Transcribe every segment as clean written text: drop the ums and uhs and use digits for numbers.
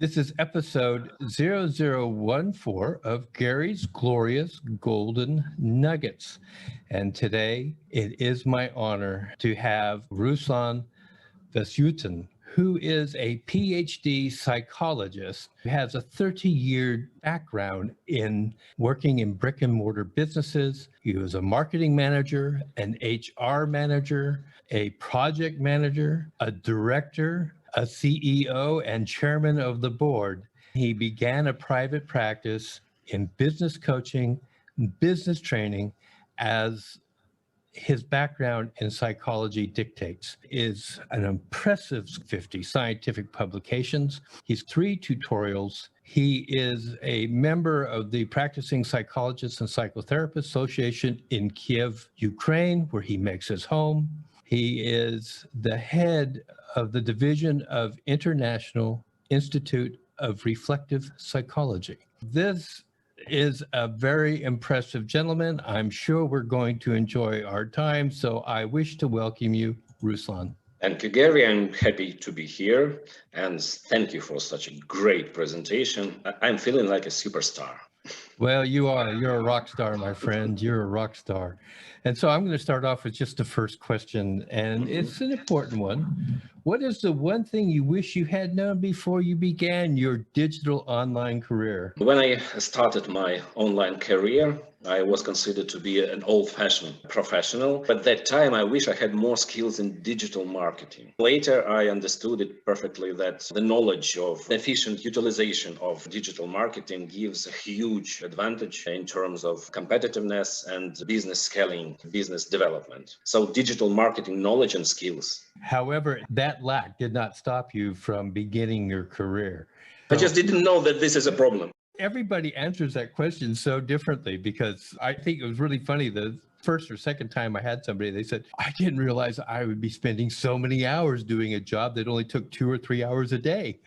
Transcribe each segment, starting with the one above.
This is episode 0014 of Gary's Glorious Golden Nuggets. And today it is my honor to have Ruslan Vasyutin, who is a PhD psychologist, who has a 30-year background in working in brick and mortar businesses. He was a marketing manager, an HR manager, a project manager, a director, a CEO, and chairman of the board. He began a private practice in business coaching, business training, as his background in psychology dictates. Is an impressive 50 scientific publications. He's 3 tutorials. He is a member of the Practicing Psychologists and Psychotherapists Association in Kiev, Ukraine, where he makes his home. He is the head of the Division of International Institute of Reflective Psychology. This is a very impressive gentleman. I'm sure we're going to enjoy our time. So I wish to welcome you, Ruslan. Thank you, Gary. I'm happy to be here. And thank you for such a great presentation. I'm feeling like a superstar. Well, you are. You're a rock star, my friend. You're a rock star. And so I'm going to start off with just the first question, and it's an important one. What is the one thing you wish you had known before you began your digital online career? When I started my online career, I was considered to be an old-fashioned professional. At that time, I wish I had more skills in digital marketing. Later, I understood it perfectly that the knowledge of efficient utilization of digital marketing gives a huge advantage in terms of competitiveness and business scaling, business development. So digital marketing knowledge and skills. However, that lack did not stop you from beginning your career. I just didn't know that this is a problem. Everybody answers that question so differently, because I think it was really funny. The first or second time I had somebody, they said, I didn't realize I would be spending so many hours doing a job that only took 2 or 3 hours a day.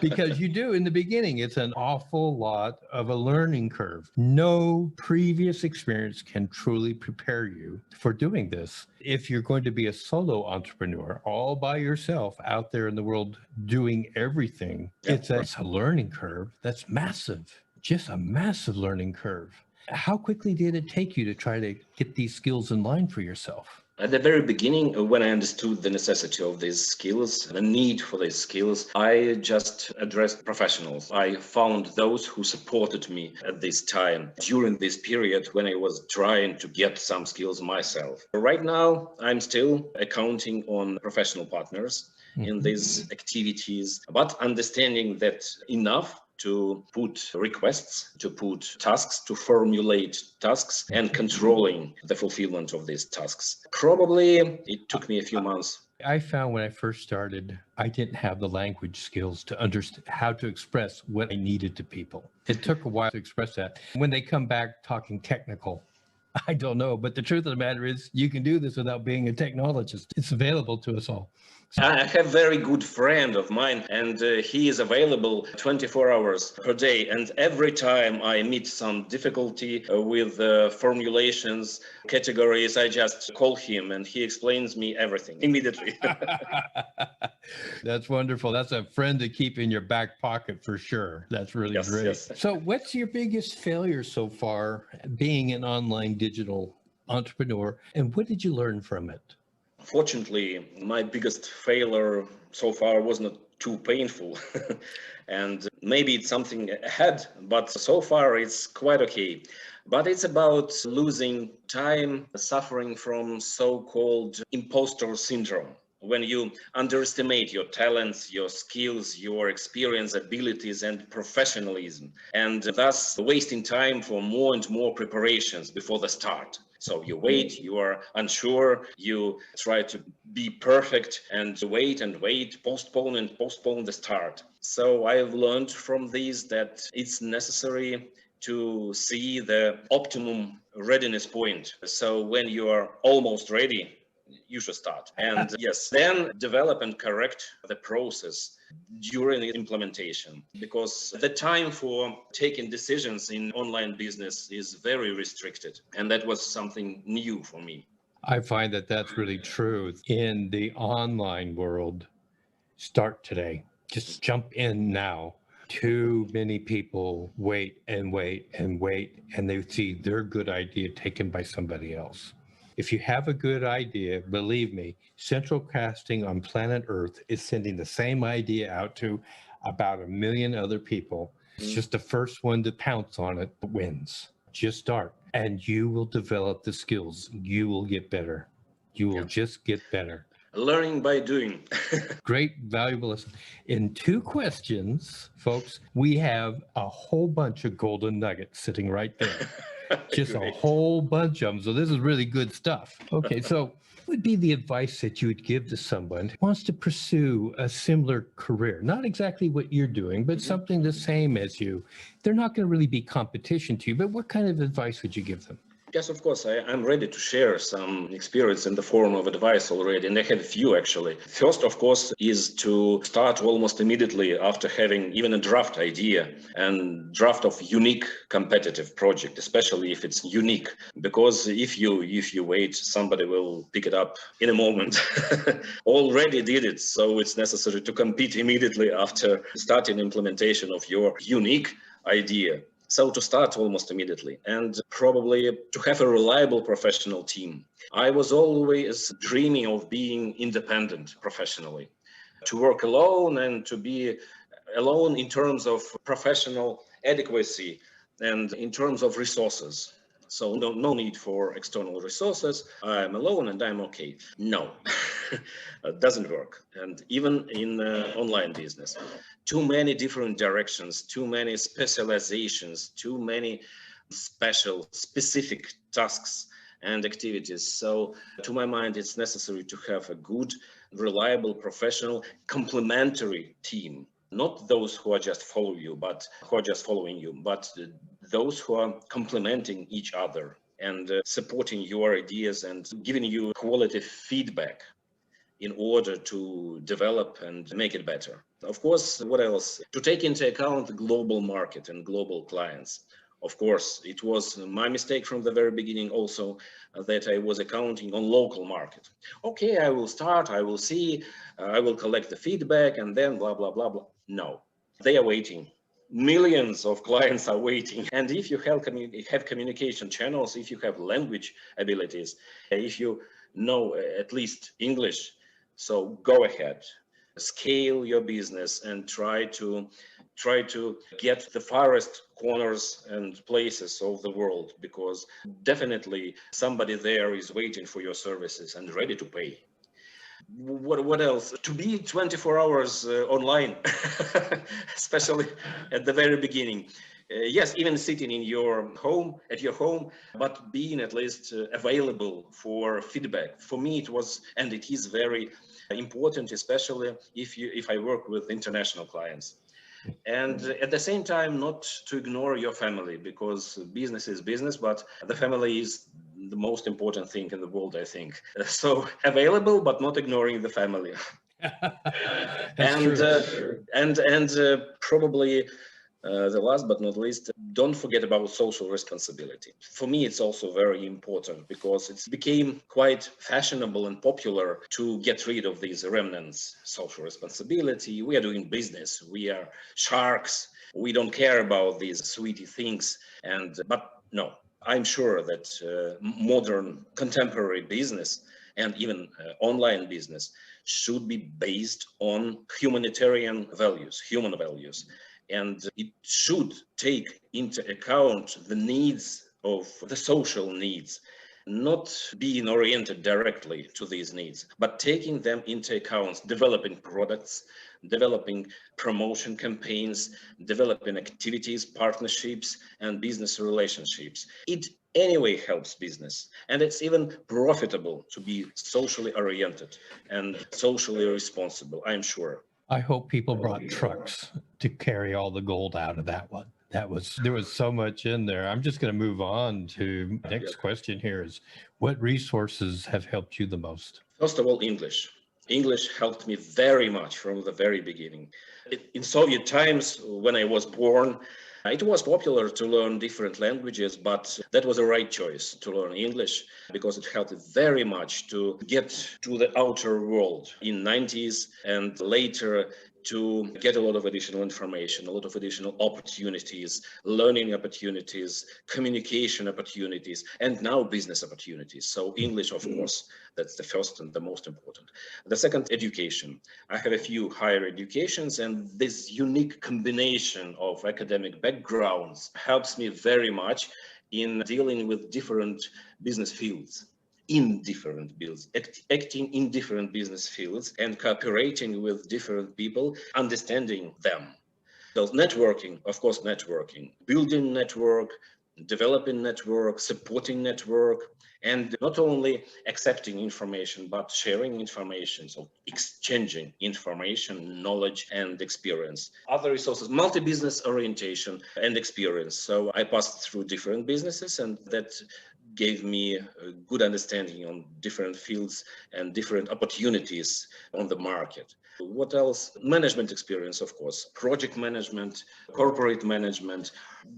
Because you do in the beginning, it's an awful lot of a learning curve. No previous experience can truly prepare you for doing this. If you're going to be a solo entrepreneur all by yourself out there in the world doing everything, it's a learning curve that's massive, just a massive learning curve. How quickly did it take you to try to get these skills in line for yourself? At the very beginning, when I understood the necessity of these skills, the need for these skills, I just addressed professionals. I found those who supported me at this time during this period when I was trying to get some skills myself. Right now, I'm still accounting on professional partners in these activities, but understanding that enough to put requests, to put tasks, to formulate tasks, and controlling the fulfillment of these tasks. Probably it took me a few months. I found when I first started, I didn't have the language skills to understand how to express what I needed to people. It took a while to express that. When they come back talking technical, I don't know. But the truth of the matter is, you can do this without being a technologist. It's available to us all. I have a very good friend of mine, and he is available 24 hours per day. And every time I meet some difficulty with formulations, categories, I just call him and he explains me everything immediately. That's wonderful. That's a friend to keep in your back pocket for sure. That's really great. Yes. So what's your biggest failure so far being an online digital entrepreneur, and what did you learn from it? Fortunately, my biggest failure so far was not too painful. And maybe it's something ahead, but so far it's quite okay. But it's about losing time, suffering from so-called imposter syndrome. When you underestimate your talents, your skills, your experience, abilities, and professionalism, and thus wasting time for more and more preparations before the start. So you wait, you are unsure, you try to be perfect and wait, postpone and postpone the start. So I've learned from these that it's necessary to see the optimum readiness point. So when you are almost ready, you should start. And yes, then develop and correct the process during the implementation, because the time for taking decisions in online business is very restricted. And that was something new for me. I find that that's really true in the online world. Start today. Just jump in now. Too many people wait and wait and wait, and they see their good idea taken by somebody else. If you have a good idea, believe me, Central Casting on planet Earth is sending the same idea out to about 1 million other people. It's just the first one to pounce on it wins. Just start, and you will develop the skills. You will get better. You will just get better. Learning by doing. Great, valuable lesson. In 2 questions, folks, we have a whole bunch of golden nuggets sitting right there. Just a whole bunch of them. So this is really good stuff. Okay, so what would be the advice that you would give to someone who wants to pursue a similar career? Not exactly what you're doing, but something the same as you. They're not going to really be competition to you, but what kind of advice would you give them? Yes, of course. I'm ready to share some experience in the form of advice already, and I have a few actually. First, of course, is to start almost immediately after having even a draft idea and draft of unique competitive project, especially if it's unique. Because if you wait, somebody will pick it up in a moment. Already did it, so it's necessary to compete immediately after starting implementation of your unique idea. So to start almost immediately, and probably to have a reliable professional team. I was always dreaming of being independent professionally, to work alone and to be alone in terms of professional adequacy and in terms of resources. So no need for external resources. I'm alone and I'm okay. No, it doesn't work. And even in online business, too many different directions, too many specializations, too many specific tasks and activities. So to my mind, it's necessary to have a good, reliable, professional, complementary team. Not those who are just following you, but those who are complementing each other and supporting your ideas and giving you quality feedback in order to develop and make it better. Of course, what else? To take into account the global market and global clients. Of course, it was my mistake from the very beginning also that I was accounting on local market. Okay, I will start, I will see, I will collect the feedback and then blah, blah, blah, blah. No, they are waiting. Millions of clients are waiting. And if you have communication channels, if you have language abilities, if you know at least English, so go ahead, scale your business and try to get the farthest corners and places of the world, because definitely somebody there is waiting for your services and ready to pay. What else? To be 24 hours online, especially at the very beginning. Yes, even sitting in your home, but being at least available for feedback. For me, it was, and it is very important, especially if I work with international clients. And at the same time, not to ignore your family, because business is business, but the family is the most important thing in the world, I think. So available, but not ignoring the family. and probably the last but not least, don't forget about social responsibility. For me, it's also very important because it became quite fashionable and popular to get rid of these remnants. Social responsibility, we are doing business, we are sharks, we don't care about these sweetie things. But no, I'm sure that modern contemporary business and even online business should be based on humanitarian values, human values. And it should take into account the needs of the social needs, not being oriented directly to these needs, but taking them into account, developing products, developing promotion campaigns, developing activities, partnerships, and business relationships. It anyway helps business, and it's even profitable to be socially oriented and socially responsible, I'm sure. I hope people brought trucks to carry all the gold out of that one. There was so much in there. I'm just going to move on to next question here is, what resources have helped you the most? First of all, English. English helped me very much from the very beginning. In Soviet times, when I was born, it was popular to learn different languages, but that was the right choice to learn English because it helped very much to get to the outer world in 90s and later to get a lot of additional information, a lot of additional opportunities, learning opportunities, communication opportunities, and now business opportunities. So English, of course, that's the first and the most important. The second, education. I have a few higher educations, and this unique combination of academic backgrounds helps me very much in dealing with different business fields. In different fields, acting in different business fields and cooperating with different people, understanding them. So networking, of course, networking, building network, developing network, supporting network, and not only accepting information, but sharing information, so exchanging information, knowledge, and experience. Other resources, multi-business orientation and experience. So I passed through different businesses, and that gave me a good understanding on different fields and different opportunities on the market. What else? Management experience, of course, project management, corporate management,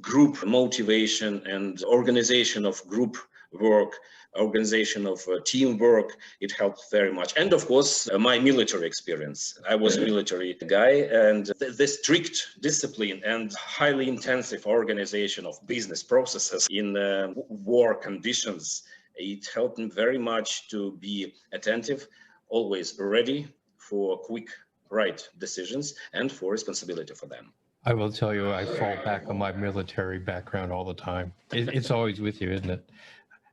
group motivation and organization of group work, organization of teamwork. It helped very much. And of course, my military experience. I was a military guy, and the strict discipline and highly intensive organization of business processes in war conditions, it helped me very much to be attentive, always ready for quick, right decisions and for responsibility for them. I will tell you, I fall back on my military background all the time. It's always with you, isn't it?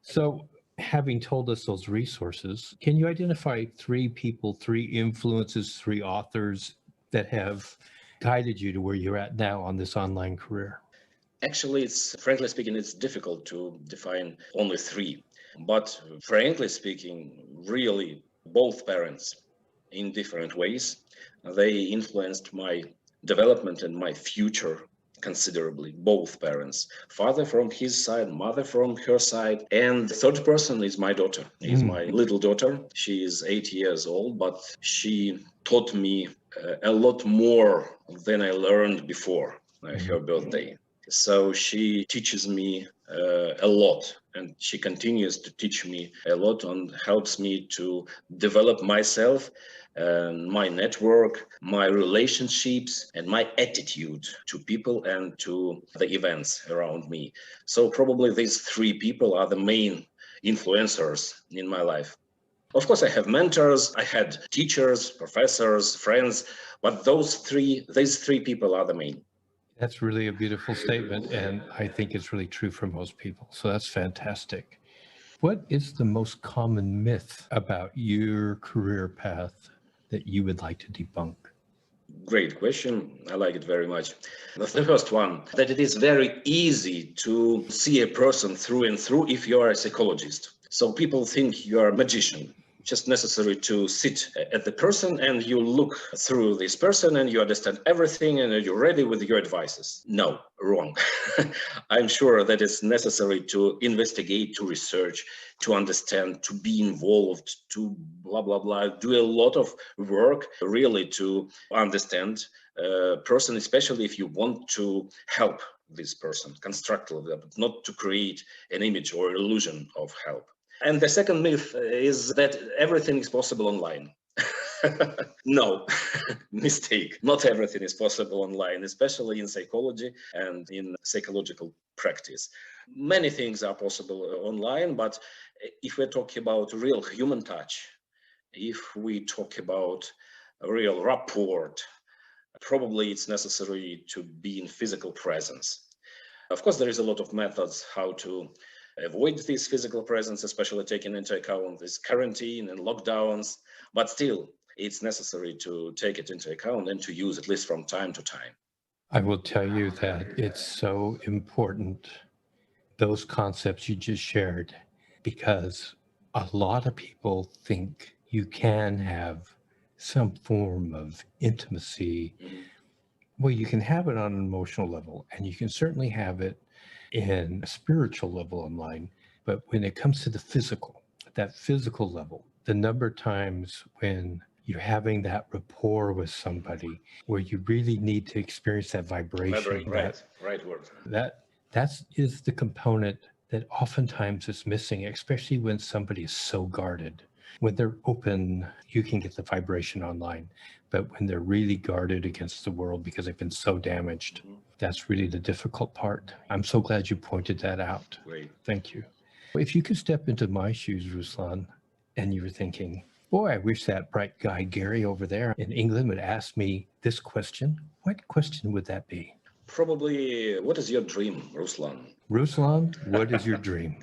So having told us those resources, can you identify 3 people, 3 influences, 3 authors that have guided you to where you're at now on this online career? Actually, frankly speaking, it's difficult to define only 3. But frankly speaking, really, both parents in different ways, they influenced my development and my future considerably. Both parents, father from his side, mother from her side, and the third person is my daughter, is my little daughter. She is 8 years old, but she taught me a lot more than I learned before her birthday. So she teaches me a lot, and she continues to teach me a lot and helps me to develop myself, my network, my relationships, and my attitude to people and to the events around me. So probably these 3 people are the main influencers in my life. Of course, I have mentors, I had teachers, professors, friends, but these three people are the main. That's really a beautiful statement, and I think it's really true for most people. So that's fantastic. What is the most common myth about your career path that you would like to debunk? Great question. I like it very much. The first one, that it is very easy to see a person through and through if you are a psychologist. So people think you are a magician. Just necessary to sit at the person and you look through this person and you understand everything and you're ready with your advices. No, wrong. I'm sure that it's necessary to investigate, to research, to understand, to be involved, to blah, blah, blah, do a lot of work really to understand a person, especially if you want to help this person constructively, but not to create an image or illusion of help. And the second myth is that everything is possible online. No, mistake. Not everything is possible online, especially in psychology and in psychological practice. Many things are possible online, but if we're talking about real human touch, if we talk about a real rapport, probably it's necessary to be in physical presence. Of course, there is a lot of methods how to avoid this physical presence, especially taking into account this quarantine and lockdowns, but still it's necessary to take it into account and to use at least from time to time. I will tell you that it's so important, those concepts you just shared, because a lot of people think you can have some form of intimacy. Well, you can have it on an emotional level, and you can certainly have it in a spiritual level online. But when it comes to the physical, that physical level, the number of times when you're having that rapport with somebody where you really need to experience that vibration, Right word. That is the component that oftentimes is missing, especially when somebody is so guarded. When they're open, you can get the vibration online. But when they're really guarded against the world because they've been so damaged, that's really the difficult part. I'm so glad you pointed that out. Great. Thank you. If you could step into my shoes, Ruslan, and you were thinking, boy, I wish that bright guy Gary over there in England would ask me this question, what question would that be? Probably, what is your dream, Ruslan? Ruslan, what is your dream?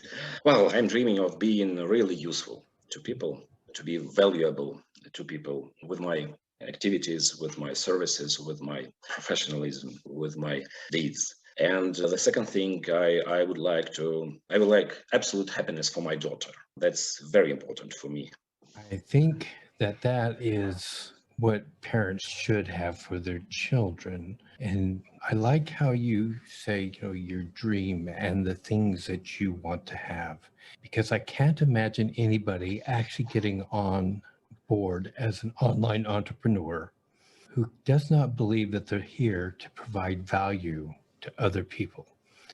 Well, I'm dreaming of being really useful to people, to be valuable to people with my activities, with my services, with my professionalism, with my deeds. And the second thing, I would like absolute happiness for my daughter. That's very important for me. I think that is what parents should have for their children. And I like how you say, your dream and the things that you want to have, because I can't imagine anybody actually getting on board as an online entrepreneur who does not believe that they're here to provide value to other people.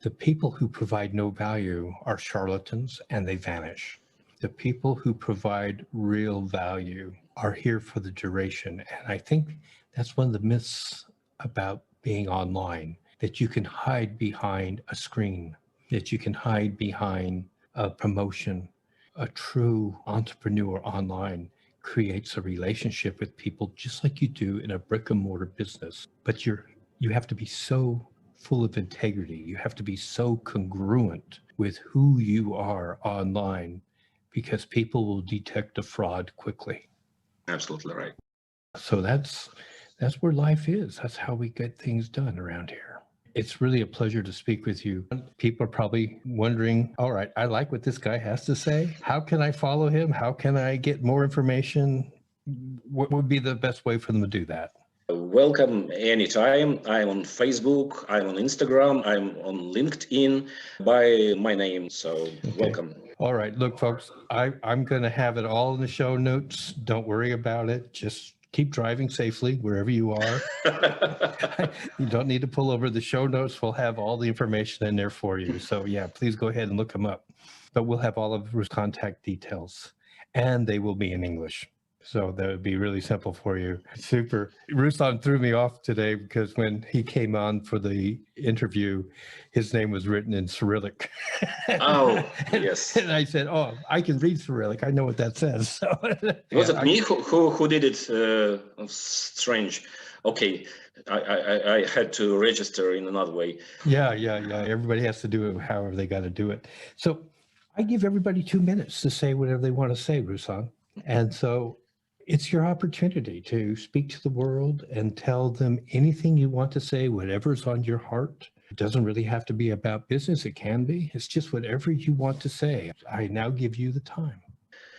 The people who provide no value are charlatans and they vanish. The people who provide real value are here for the duration. And I think that's one of the myths about being online, that you can hide behind a screen, that you can hide behind a promotion. A true entrepreneur online creates a relationship with people just like you do in a brick and mortar business. But you have to be so full of integrity. You have to be so congruent with who you are online, because people will detect a fraud quickly. Absolutely right. So that's where life is. That's how we get things done around here. It's really a pleasure to speak with you. People are probably wondering, all right, I like what this guy has to say. How can I follow him? How can I get more information? What would be the best way for them to do that? Welcome anytime. I'm on Facebook, I'm on Instagram, I'm on LinkedIn by my name. So welcome. All right. Look, folks, I'm going to have it all in the show notes. Don't worry about it. Just keep driving safely wherever you are. You don't need to pull over. The show notes will have all the information in there for you. So yeah, please go ahead and look them up. But we'll have all of his contact details, and they will be in English. So that would be really simple for you. Super. Ruslan threw me off today because when he came on for the interview, his name was written in Cyrillic. Oh, yes. And I said, oh, I can read Cyrillic. I know what that says. So, was it me who did it? Strange. Okay, I had to register in another way. Yeah. Everybody has to do it however they got to do it. So I give everybody 2 minutes to say whatever they want to say, Ruslan. And so it's your opportunity to speak to the world and tell them anything you want to say, whatever's on your heart. It doesn't really have to be about business. It can be. It's just whatever you want to say. I now give you the time.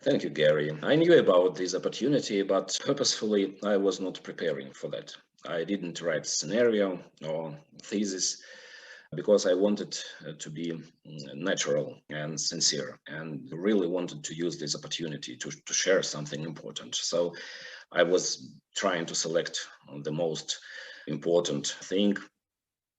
Thank you, Gary. I knew about this opportunity, but purposefully, I was not preparing for that. I didn't write scenario or thesis because I wanted to be natural and sincere, and really wanted to use this opportunity to share something important. So I was trying to select the most important thing.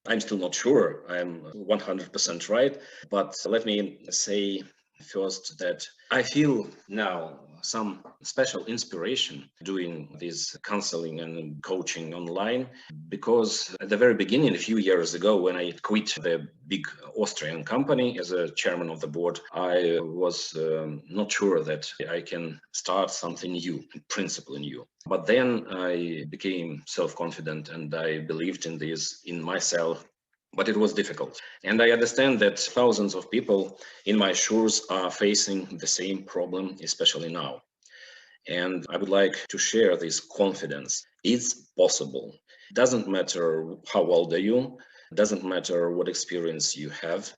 I'm still not sure I'm 100% right, but let me say first that I feel now some special inspiration doing this counseling and coaching online, because at the very beginning, a few years ago, when I quit the big Austrian company as a chairman of the board, I was not sure that I can start something new, principally new. But then I became self-confident and I believed in this, in myself. But it was difficult. And I understand that thousands of people in my shoes are facing the same problem, especially now. And I would like to share this confidence. It's possible. It doesn't matter how old are you, it doesn't matter what experience you have.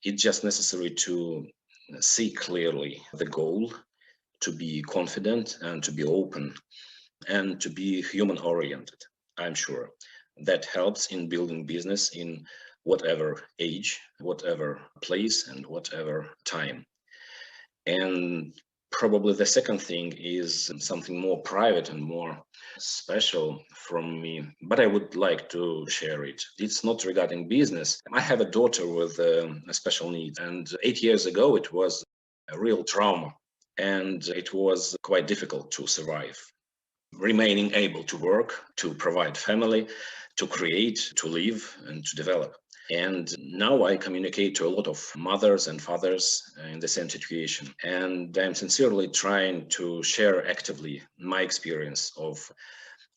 It's just necessary to see clearly the goal, to be confident and to be open and to be human oriented. I'm sure that helps in building business in whatever age, whatever place, and whatever time. And probably the second thing is something more private and more special from me, but I would like to share it. It's not regarding business. I have a daughter with a special need, and 8 years ago it was a real trauma. and it was quite difficult to survive. Remaining able to work, to provide family, to create, to live, and to develop. And now I communicate to a lot of mothers and fathers in the same situation. And I'm sincerely trying to share actively my experience of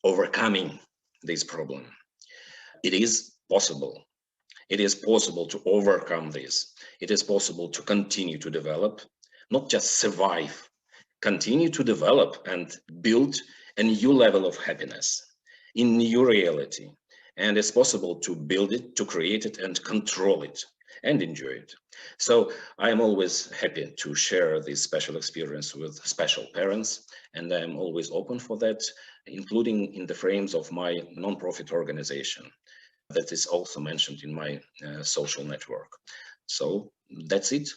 overcoming this problem. It is possible. It is possible to overcome this. It is possible to continue to develop, not just survive, continue to develop and build a new level of happiness in new reality. And it's possible to build it, to create it, and control it, and enjoy it. So I'm always happy to share this special experience with special parents, and I'm always open for that, including in the frames of my nonprofit organization that is also mentioned in my social network. So that's it.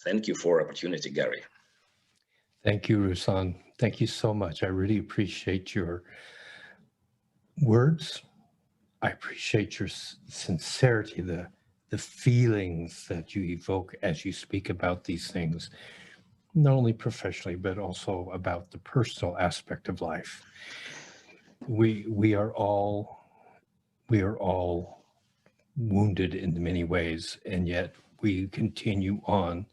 Thank you for the opportunity, Gary. Thank you, Ruslan. Thank you so much. I really appreciate your words. I appreciate your sincerity, the feelings that you evoke as you speak about these things, not only professionally, but also about the personal aspect of life. We are all wounded in many ways, and yet we continue on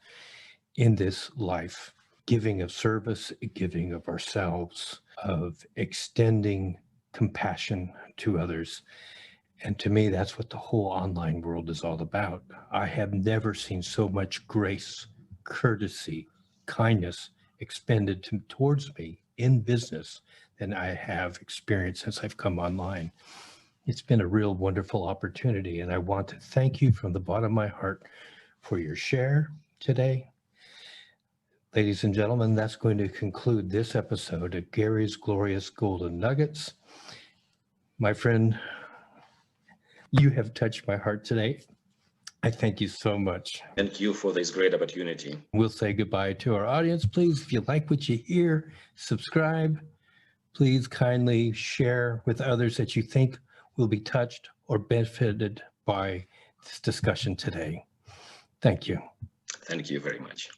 in this life, giving of service, giving of ourselves, of extending compassion to others. And to me, that's what the whole online world is all about. I have never seen so much grace, courtesy, kindness expended towards me in business than I have experienced since I've come online. It's been a real wonderful opportunity, and I want to thank you from the bottom of my heart for your share today. Ladies and gentlemen, that's going to conclude this episode of Gary's Glorious Golden Nuggets. My friend, you have touched my heart today. I thank you so much. Thank you for this great opportunity. We'll say goodbye to our audience. Please, if you like what you hear, subscribe. Please kindly share with others that you think will be touched or benefited by this discussion today. Thank you. Thank you very much.